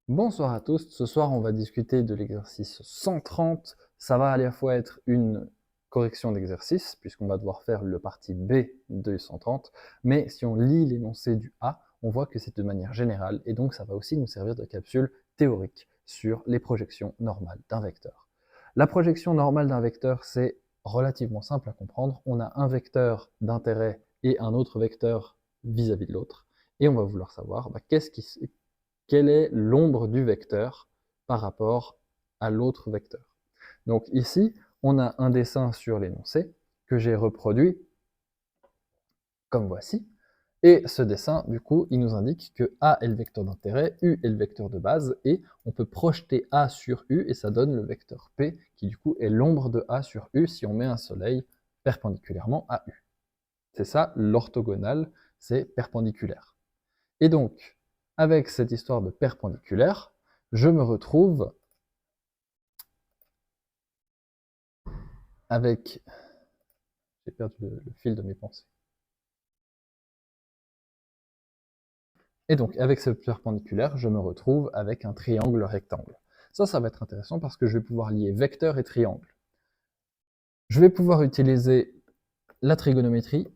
Bonsoir à tous, ce soir on va discuter de l'exercice 130. Ça va à la fois être une correction d'exercice, puisqu'on va devoir faire le partie B de 130, mais si on lit l'énoncé du A, on voit que c'est de manière générale, et donc ça va aussi nous servir de capsule théorique sur les projections normales d'un vecteur. La projection normale d'un vecteur, c'est relativement simple à comprendre. On a un vecteur d'intérêt et un autre vecteur vis-à-vis de l'autre, et on va vouloir savoir quelle est l'ombre du vecteur par rapport à l'autre vecteur. Donc ici, on a un dessin sur l'énoncé que j'ai reproduit comme voici. Et ce dessin, du coup, il nous indique que A est le vecteur d'intérêt, U est le vecteur de base, et on peut projeter A sur U, et ça donne le vecteur P, qui du coup est l'ombre de A sur U si on met un soleil perpendiculairement à U. C'est ça, l'orthogonale, c'est perpendiculaire. Et donc, avec cette histoire de perpendiculaire, je me retrouve avec... J'ai perdu le fil de mes pensées. Et donc, avec ce perpendiculaire, je me retrouve avec un triangle rectangle. Ça va être intéressant parce que je vais pouvoir lier vecteur et triangle. Je vais pouvoir utiliser la trigonométrie.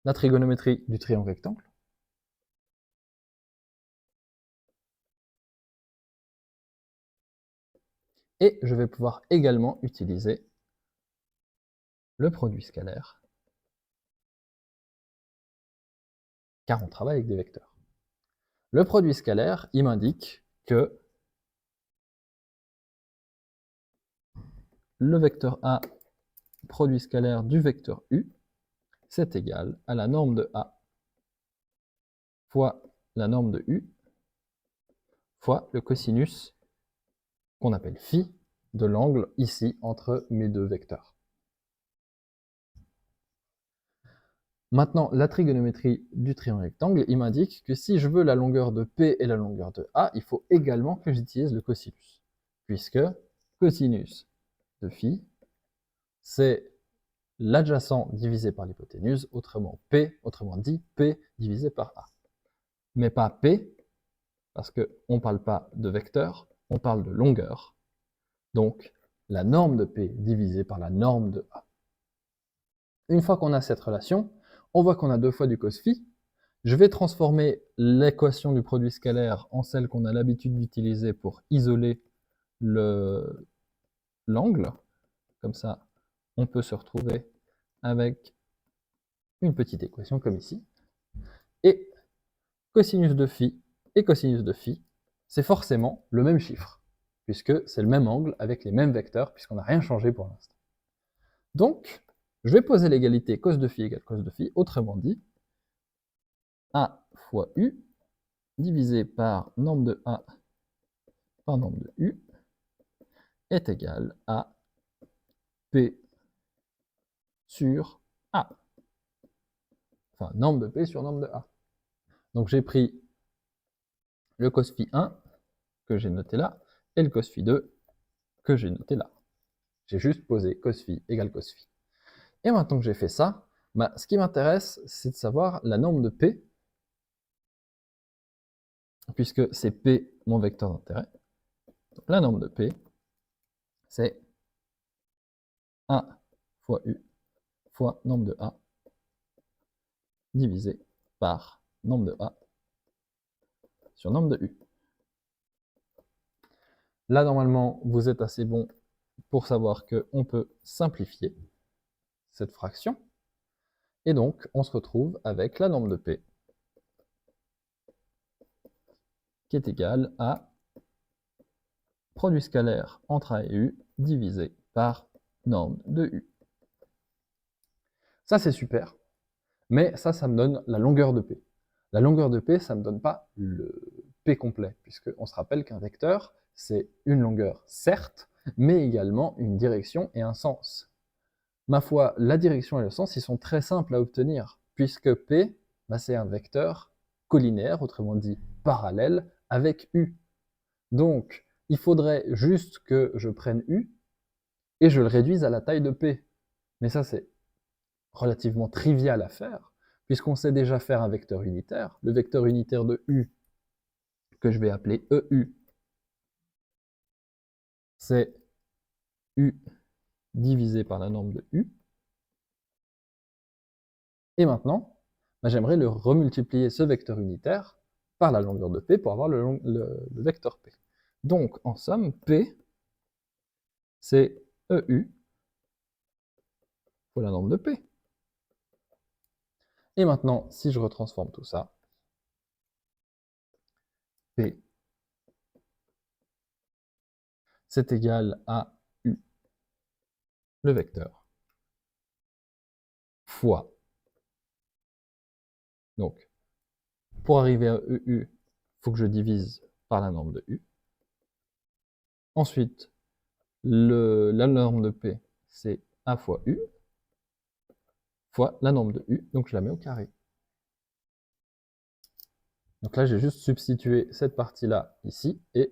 La trigonométrie du triangle rectangle. Et je vais pouvoir également utiliser le produit scalaire, car on travaille avec des vecteurs. Le produit scalaire, il m'indique que le vecteur A, produit scalaire du vecteur U, c'est égal à la norme de A fois la norme de U fois le cosinus qu'on appelle phi de l'angle ici entre mes deux vecteurs. Maintenant, la trigonométrie du triangle rectangle, il m'indique que si je veux la longueur de P et la longueur de A, il faut également que j'utilise le cosinus, puisque cosinus de phi, c'est l'adjacent divisé par l'hypoténuse, autrement dit P divisé par A. Mais pas P, parce qu'on ne parle pas de vecteur, on parle de longueur. Donc, la norme de P divisée par la norme de A. Une fois qu'on a cette relation, on voit qu'on a deux fois du cos phi. Je vais transformer l'équation du produit scalaire en celle qu'on a l'habitude d'utiliser pour isoler l'angle. Comme ça, on peut se retrouver avec une petite équation comme ici. Et cosinus de phi et cosinus de phi, c'est forcément le même chiffre, puisque c'est le même angle avec les mêmes vecteurs, puisqu'on n'a rien changé pour l'instant. Donc, je vais poser l'égalité cos de phi égale cos de phi, autrement dit, A fois U divisé par norme de A par norme de U est égal à P sur A. Enfin, norme de P sur norme de A. Donc j'ai pris le cos phi 1 que j'ai noté là et le cos phi 2 que j'ai noté là. J'ai juste posé cos phi égale cos phi. Et maintenant que j'ai fait ça, ce qui m'intéresse, c'est de savoir la norme de P, puisque c'est P mon vecteur d'intérêt. La norme de P, c'est A fois U fois norme de A divisé par norme de A sur norme de U. Là, normalement, vous êtes assez bon pour savoir qu'on peut simplifier cette fraction. Et donc, on se retrouve avec la norme de P qui est égale à produit scalaire entre A et U divisé par norme de U. Ça, c'est super. Mais ça me donne la longueur de P. La longueur de P, ça ne me donne pas le P complet, puisqu'on se rappelle qu'un vecteur, c'est une longueur, certes, mais également une direction et un sens. Ma foi, la direction et le sens, ils sont très simples à obtenir, puisque P, c'est un vecteur collinéaire, autrement dit parallèle, avec U. Donc, il faudrait juste que je prenne U et je le réduise à la taille de P. Mais ça, c'est relativement trivial à faire, puisqu'on sait déjà faire un vecteur unitaire, le vecteur unitaire de U, que je vais appeler EU, c'est U divisé par la norme de U. Et maintenant, j'aimerais le remultiplier ce vecteur unitaire par la longueur de P pour avoir le vecteur P. Donc, en somme, P, c'est EU fois la norme de P. Et maintenant, si je retransforme tout ça, P, c'est égal à U, le vecteur, fois. Donc, pour arriver à EU, il faut que je divise par la norme de U. Ensuite, la norme de P, c'est A fois U, fois la norme de U, donc je la mets au carré. Donc là, j'ai juste substitué cette partie-là ici et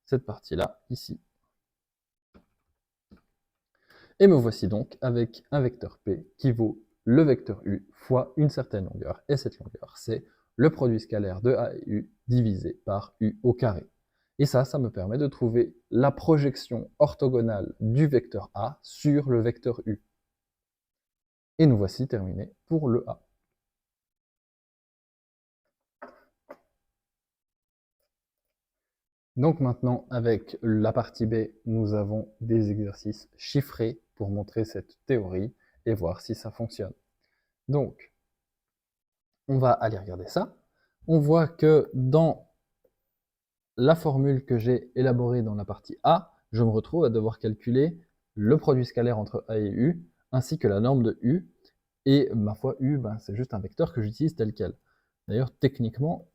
cette partie-là ici. Et me voici donc avec un vecteur P qui vaut le vecteur U fois une certaine longueur. Et cette longueur, c'est le produit scalaire de A et U divisé par U au carré. Et ça me permet de trouver la projection orthogonale du vecteur A sur le vecteur U. Et nous voici terminés pour le A. Donc maintenant, avec la partie B, nous avons des exercices chiffrés pour montrer cette théorie et voir si ça fonctionne. Donc, on va aller regarder ça. On voit que dans la formule que j'ai élaborée dans la partie A, je me retrouve à devoir calculer le produit scalaire entre A et U, ainsi que la norme de U. Et ma foi, U, c'est juste un vecteur que j'utilise tel quel. D'ailleurs, techniquement,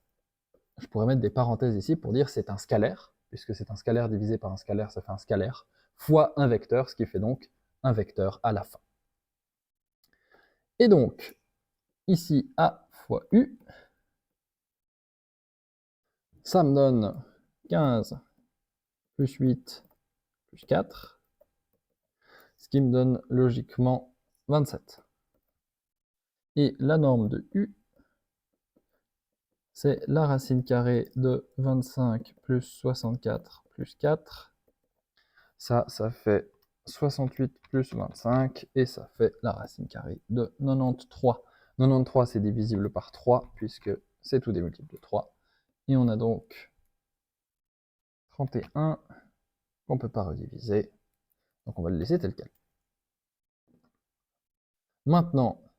je pourrais mettre des parenthèses ici pour dire c'est un scalaire, puisque c'est un scalaire divisé par un scalaire, ça fait un scalaire, fois un vecteur, ce qui fait donc un vecteur à la fin. Et donc, ici, A fois U, ça me donne 15 plus 8 plus 4, ce qui me donne logiquement 27. Et la norme de U, c'est la racine carrée de 25 plus 64 plus 4. Ça fait 68 plus 25, et ça fait la racine carrée de 93. 93, c'est divisible par 3, puisque c'est tout des multiples de 3. Et on a donc 31 qu'on ne peut pas rediviser. Donc on va le laisser tel quel. Maintenant,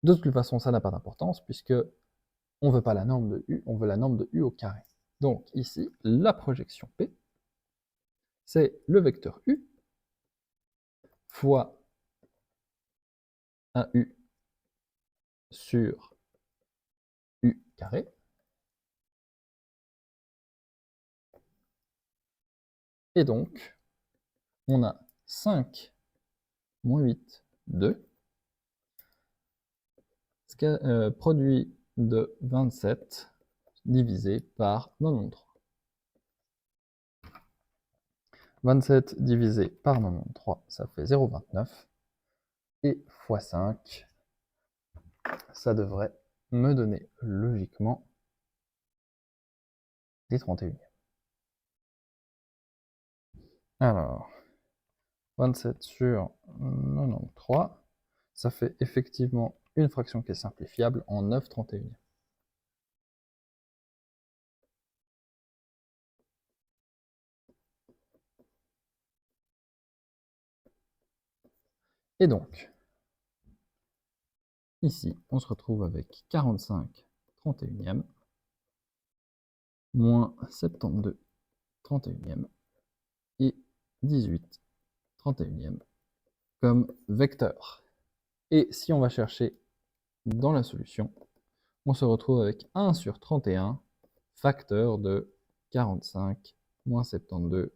de toute façon, ça n'a pas d'importance, puisque on ne veut pas la norme de U, on veut la norme de U au carré. Donc ici, la projection P, c'est le vecteur U fois AU sur U carré. Et donc, on a 5 moins 8, 2, produit de 27 divisé par 93. 27 divisé par 93, ça fait 0,29. Et x 5, ça devrait me donner logiquement des 31e. Alors, 27 sur 93, ça fait effectivement une fraction qui est simplifiable en 9/31. Et donc, ici, on se retrouve avec 45/31e moins 72/31e et 18/31e comme vecteur. Et si on va chercher dans la solution, on se retrouve avec 1 sur 31, facteur de 45 moins 72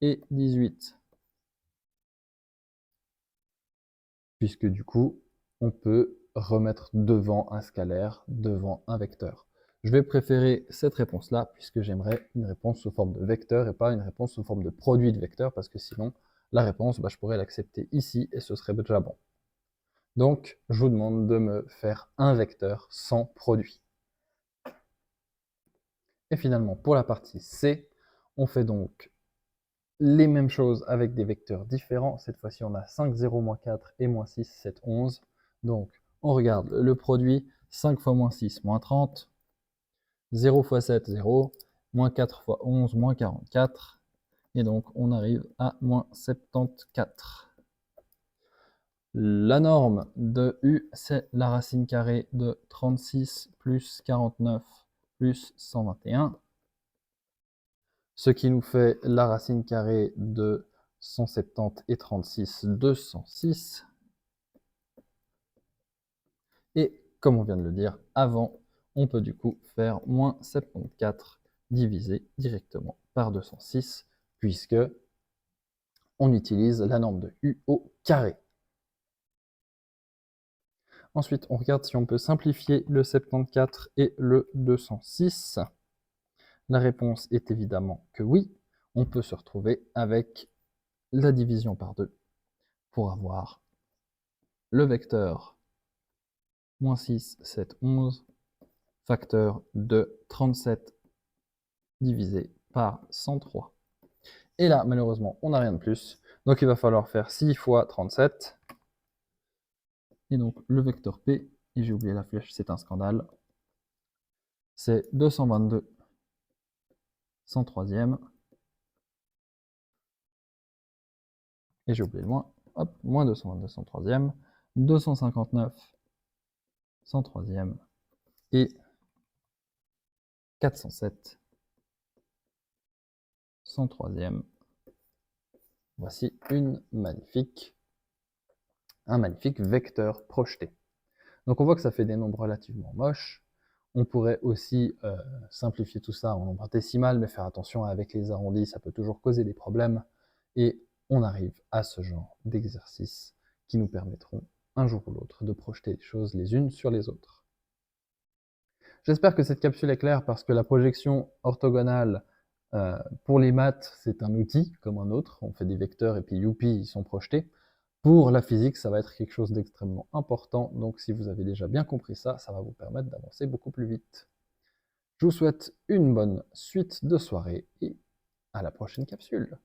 et 18. Puisque du coup, on peut remettre devant un scalaire, devant un vecteur. Je vais préférer cette réponse-là, puisque j'aimerais une réponse sous forme de vecteur et pas une réponse sous forme de produit de vecteur, parce que sinon, la réponse, je pourrais l'accepter ici et ce serait déjà bon. Donc, je vous demande de me faire un vecteur sans produit. Et finalement, pour la partie C, on fait donc les mêmes choses avec des vecteurs différents. Cette fois-ci, on a 5, 0, moins 4 et moins 6, 7, 11. Donc, on regarde le produit. 5 fois moins 6, moins 30. 0 fois 7, 0. Moins 4 fois 11, moins 44. Et donc, on arrive à moins 74. La norme de U, c'est la racine carrée de 36 plus 49 plus 121. Ce qui nous fait la racine carrée de 170 et 36, 206. Et comme on vient de le dire avant, on peut du coup faire moins 74 divisé directement par 206, puisque on utilise la norme de U au carré. Ensuite, on regarde si on peut simplifier le 74 et le 206. La réponse est évidemment que oui. On peut se retrouver avec la division par 2 pour avoir le vecteur moins 6, 7, 11, facteur de 37 divisé par 103. Et là, malheureusement, on n'a rien de plus. Donc il va falloir faire 6 fois 37. Et donc le vecteur P, et j'ai oublié la flèche, c'est un scandale, c'est 222 103e. Et j'ai oublié le moins. Hop, moins 222 103e. 259 103e. Et 407 103e. Voici un magnifique vecteur projeté. Donc on voit que ça fait des nombres relativement moches. On pourrait aussi simplifier tout ça en nombre décimal, mais faire attention avec les arrondis, ça peut toujours causer des problèmes. Et on arrive à ce genre d'exercices qui nous permettront un jour ou l'autre de projeter les choses les unes sur les autres. J'espère que cette capsule est claire parce que la projection orthogonale pour les maths, c'est un outil comme un autre. On fait des vecteurs et puis youpi, ils sont projetés. Pour la physique, ça va être quelque chose d'extrêmement important. Donc si vous avez déjà bien compris ça, ça va vous permettre d'avancer beaucoup plus vite. Je vous souhaite une bonne suite de soirée et à la prochaine capsule.